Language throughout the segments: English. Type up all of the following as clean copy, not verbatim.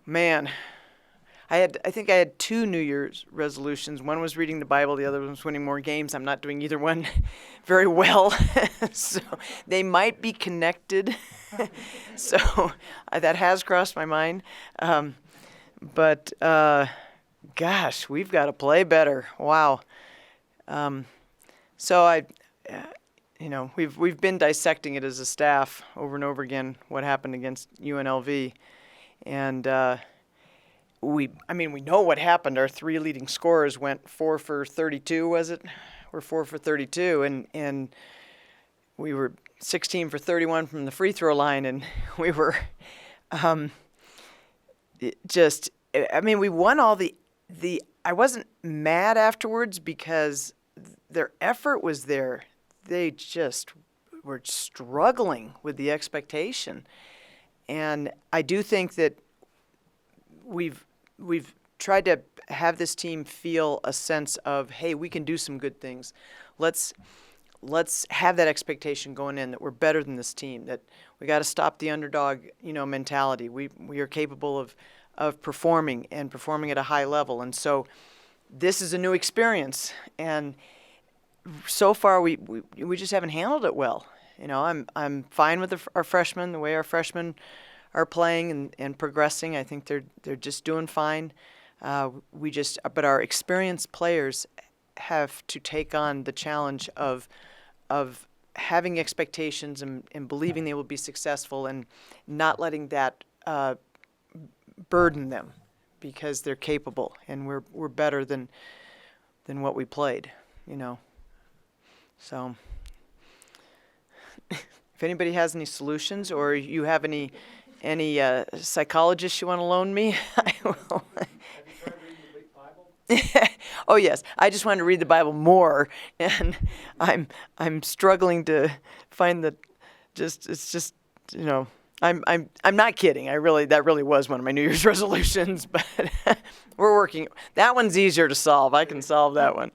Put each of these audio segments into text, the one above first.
Man, I think I had two New Year's resolutions. One was reading the Bible, the other one was winning more games. I'm not doing either one very well, so they might be connected. So that has crossed my mind. But gosh, we've got to play better. Wow. So we've been dissecting it as a staff over and over again. What happened against UNLV, and we know what happened. Our three leading scorers went 4 for 32. Was it? We're 4 for 32, and we were 16 for 31 from the free throw line, and we were we won all the. I wasn't mad afterwards because their effort was there. They just were struggling with the expectation. And I do think that we've tried to have this team feel a sense of, hey, we can do some good things. Let's have that expectation going in that we're better than this team, that we got to stop the underdog, mentality. We are capable of performing at a high level. And so this is a new experience, and so far we just haven't handled it well. I'm fine with our freshmen, the way our freshmen are playing and progressing. I think they're just doing fine. But our experienced players have to take on the challenge of having expectations and believing they will be successful and not letting that burden them, because they're capable and we're better than what we played, So if anybody has any solutions, or you have any psychologists you want to loan me, I will. Have you tried reading the Bible? Oh yes, I just want to read the Bible more, and I'm struggling to find I'm not kidding. That really was one of my New Year's resolutions, but we're working. That one's easier to solve. I can solve that one.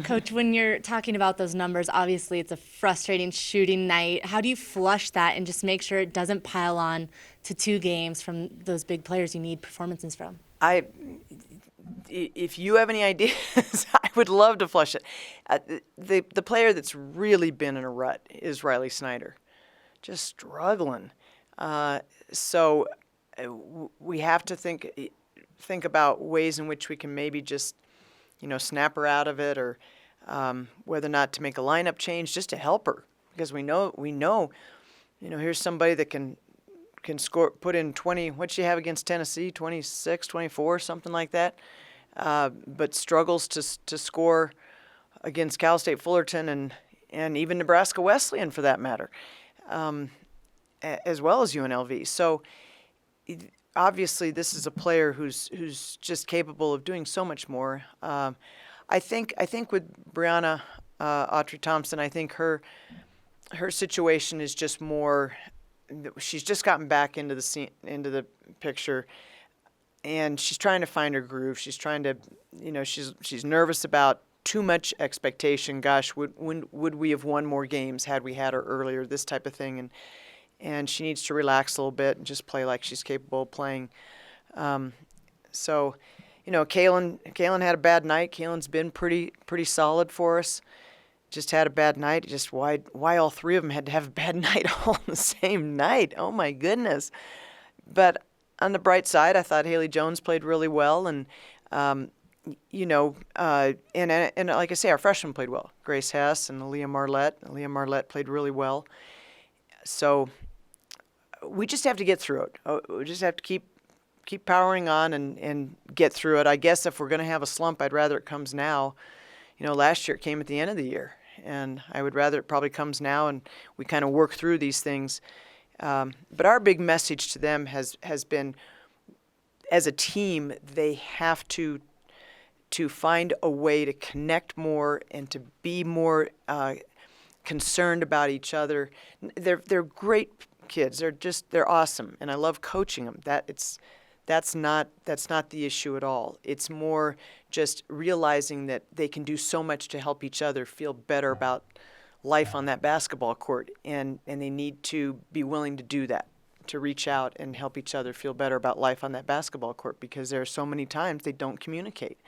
Coach, when you're talking about those numbers, obviously it's a frustrating shooting night. How do you flush that and just make sure it doesn't pile on to 2 games from those big players you need performances from? If you have any ideas, I would love to flush it. The player that's really been in a rut is Riley Snyder. Just struggling. So we have to think about ways in which we can maybe just, snap her out of it, or whether or not to make a lineup change just to help her, because we know, here's somebody that can score, put in 20. What'd she have against Tennessee? 26, 24, something like that. But struggles to score against Cal State Fullerton and even Nebraska Wesleyan, for that matter. As well as UNLV. So obviously this is a player who's just capable of doing so much more. I think with Brianna Autry-Thompson, I think her situation is just more. She's just gotten back into the picture, and she's trying to find her groove. She's trying to, she's nervous about too much expectation. Gosh, would we have won more games had we had her earlier? This type of thing, and she needs to relax a little bit and just play like she's capable of playing. So, Kaylin had a bad night. Kaylin's been pretty solid for us. Just had a bad night. Just why all three of them had to have a bad night all on the same night? Oh my goodness! But on the bright side, I thought Haley Jones played really well, and and like I say, our freshmen played well. Grace Hess and Aaliyah Marlette. Aaliyah Marlette played really well. So we just have to get through it. We just have to keep powering on and get through it. I guess if we're going to have a slump, I'd rather it comes now. Last year it came at the end of the year, and I would rather it probably comes now and we kind of work through these things. But our big message to them has been, as a team, they have to find a way to connect more and to be more concerned about each other. They're great kids. They're awesome, and I love coaching them. That's not the issue at all. It's more just realizing that they can do so much to help each other feel better about life on that basketball court, and they need to be willing to do that. to reach out and help each other feel better about life on that basketball court, because there are so many times they don't communicate.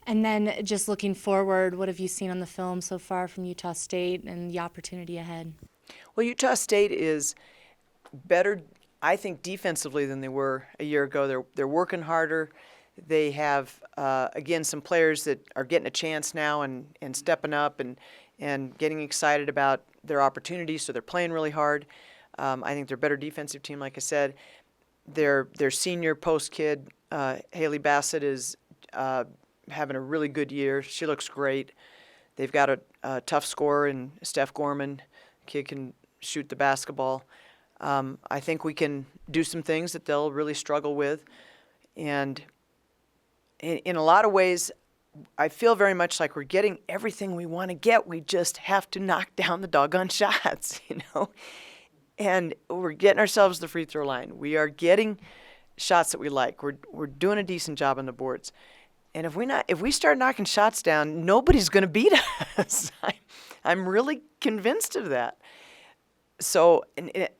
And then just looking forward, what have you seen on the film so far from Utah State and the opportunity ahead? Well, Utah State is better, I think, defensively than they were a year ago. They're working harder. They have, again, some players that are getting a chance now and stepping up and getting excited about their opportunities, so they're playing really hard. I think they're a better defensive team, like I said. Their senior post kid, Haley Bassett, is having a really good year. She looks great. They've got a tough scorer in Steph Gorman. Kid can shoot the basketball. I think we can do some things that they'll really struggle with. And in a lot of ways, I feel very much like we're getting everything we want to get. We just have to knock down the doggone shots, you know. And we're getting ourselves the free throw line. We are getting shots that we like. We're doing a decent job on the boards. And if we start knocking shots down, nobody's going to beat us. I'm really convinced of that. So,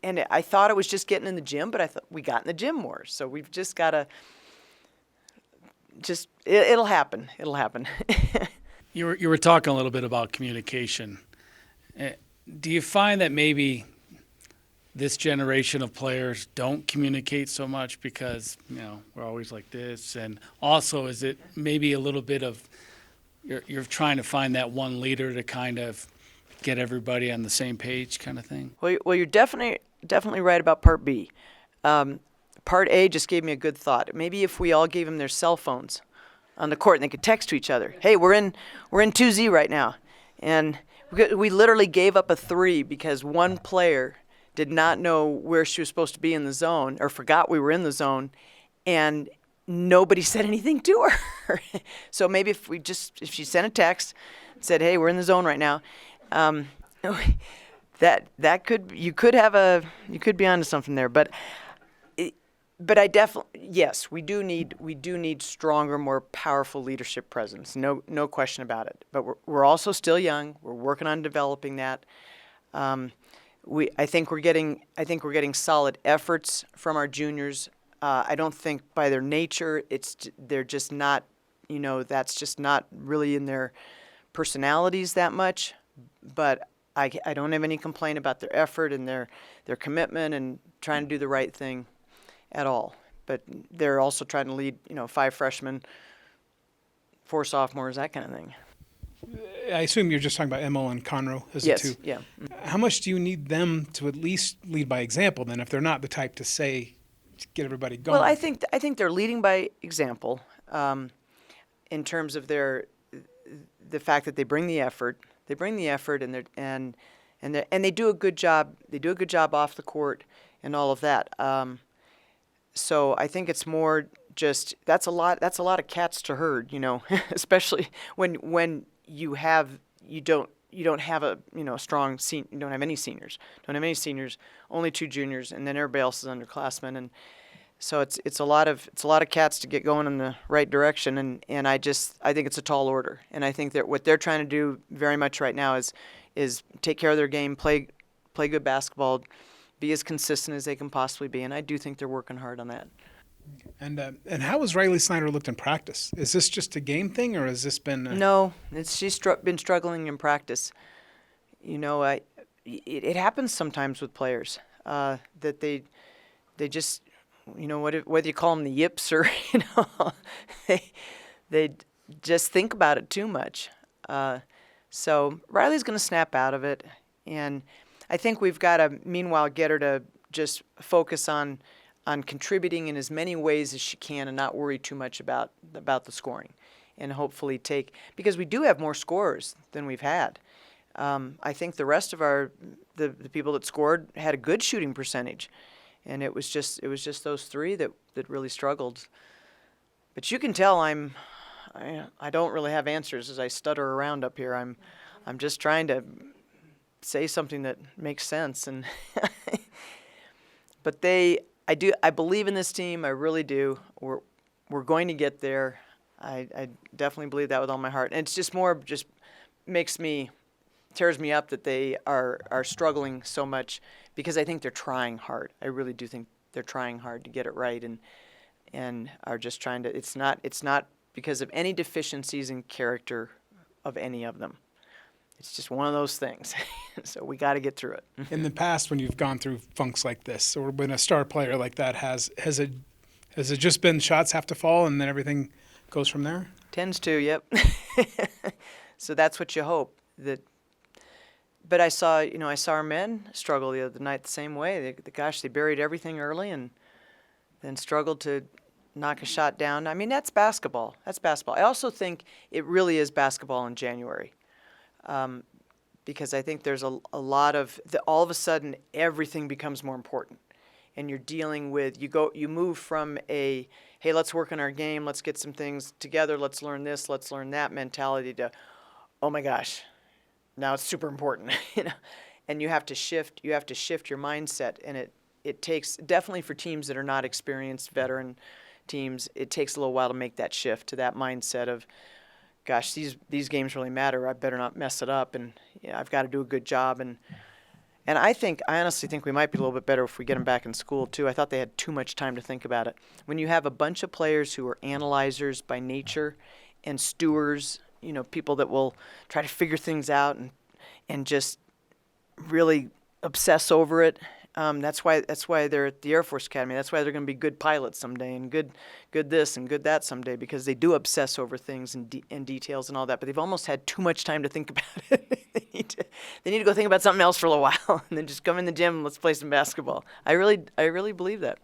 and I thought it was just getting in the gym, but I thought we got in the gym more. So we've just got to it'll happen. It'll happen. You were talking a little bit about communication. Do you find that maybe this generation of players don't communicate so much because, we're always like this? And also, is it maybe a little bit of you're trying to find that one leader to kind of get everybody on the same page kind of thing? Well, you're definitely right about part B. Part A just gave me a good thought. Maybe if we all gave them their cell phones on the court and they could text to each other. Hey, we're in 2Z right now. And we literally gave up a 3 because one player did not know where she was supposed to be in the zone, or forgot we were in the zone, and nobody said anything to her. So maybe if she sent a text, said, "Hey, we're in the zone right now," you could be onto something there. But I definitely, yes, we do need stronger, more powerful leadership presence. No question about it. But we're also still young. We're working on developing that. I think we're getting solid efforts from our juniors. I don't think by their nature they're just not, that's just not really in their personalities that much. But I don't have any complaint about their effort and their commitment and trying to do the right thing at all. But they're also trying to lead, 5 freshmen, 4 sophomores, that kind of thing. I assume you're just talking about Emil and Conroe as Yes, the two. yeah. How much do you need them to at least lead by example then, if they're not the type to say, to get everybody going? Well, I think they're leading by example, in terms of the fact that they bring the effort. They bring the effort, and they do a good job. They do a good job off the court and all of that. So I think it's more just that's a lot of cats to herd, especially when you don't have a strong you don't have any seniors, only 2 juniors, and then everybody else is underclassmen, and so it's a lot of cats to get going in the right direction, and I think it's a tall order, and I think that what they're trying to do very much right now is take care of their game, play good basketball, be as consistent as they can possibly be, and I do think they're working hard on that. And how has Riley Snyder looked in practice? Is this just a game thing, or has this been? No, she's been struggling in practice. It happens sometimes with players that they just, whether you call them the yips or they just think about it too much. So Riley's going to snap out of it, and I think we've got to meanwhile get her to just focus on contributing in as many ways as she can and not worry too much about the scoring, and hopefully because we do have more scorers than we've had. I think the rest of the people that scored had a good shooting percentage, and it was just those 3 that really struggled. But you can tell I don't really have answers as I stutter around up here. I'm just trying to say something that makes sense, and but I believe in this team. I really do. We're going to get there. I definitely believe that with all my heart. And it's just makes me tears me up that they are struggling so much, because I think they're trying hard. I really do think they're trying hard to get it right, and are just trying to. It's not because of any deficiencies in character of any of them. It's just one of those things. So we got to get through it. In the past, when you've gone through funks like this, or when a star player like that has it just been shots have to fall and then everything goes from there? Tends to, yep. So that's what you hope. But I saw our men struggle the other night the same way. They buried everything early and then struggled to knock a shot down. I mean, that's basketball. That's basketball. I also think it really is basketball in January. Because I think there's a lot of all of a sudden everything becomes more important, and you're dealing with you move from a hey, let's work on our game, let's get some things together, let's learn this, let's learn that mentality to, oh my gosh, now it's super important. And you have to shift your mindset, and it takes, definitely for teams that are not experienced veteran teams, it takes a little while to make that shift to that mindset of, gosh, these games really matter. I better not mess it up, and I've got to do a good job. And I honestly think we might be a little bit better if we get them back in school too. I thought they had too much time to think about it. When you have a bunch of players who are analyzers by nature and stewards, people that will try to figure things out and just really obsess over it. That's why they're at the Air Force Academy. That's why they're going to be good pilots someday, and good this and good that someday, because they do obsess over things and details and all that. But they've almost had too much time to think about it. They need to go think about something else for a little while, and then just come in the gym and let's play some basketball. I really believe that.